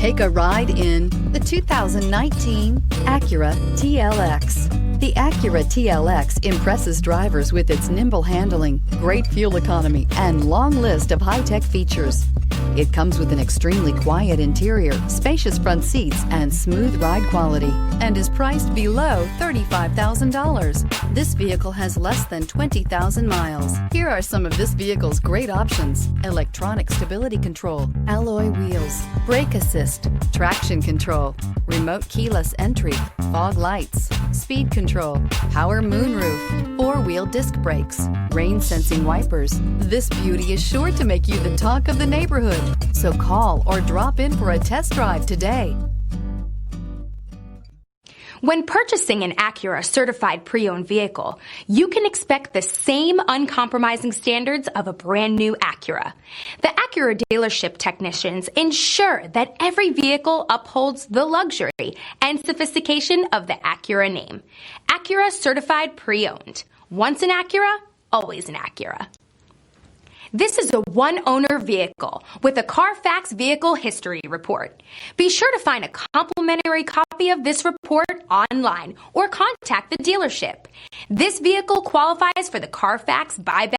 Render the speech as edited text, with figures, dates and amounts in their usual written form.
Take a ride in the 2019 Acura TLX. The Acura TLX impresses drivers with its nimble handling, great fuel economy, and long list of high-tech features. It comes with an extremely quiet interior, spacious front seats, and smooth ride quality, and is priced below $35,000. This vehicle has less than 20,000 miles. Here are some of this vehicle's great options: electronic stability control, alloy wheels, brake assist, traction control, remote keyless entry, fog lights, speed control, power moonroof, four-wheel disc brakes, rain-sensing wipers. This beauty is sure to make you the talk of the neighborhood. So call or drop in for a test drive today. When purchasing an Acura certified pre-owned vehicle, you can expect the same uncompromising standards of a brand new Acura. The Acura dealership technicians ensure that every vehicle upholds the luxury and sophistication of the Acura name. Acura certified pre-owned. Once an Acura, always an Acura. This is a one-owner vehicle with a Carfax Vehicle History Report. Be sure to find a complimentary copy of this report online or contact the dealership. This vehicle qualifies for the Carfax buyback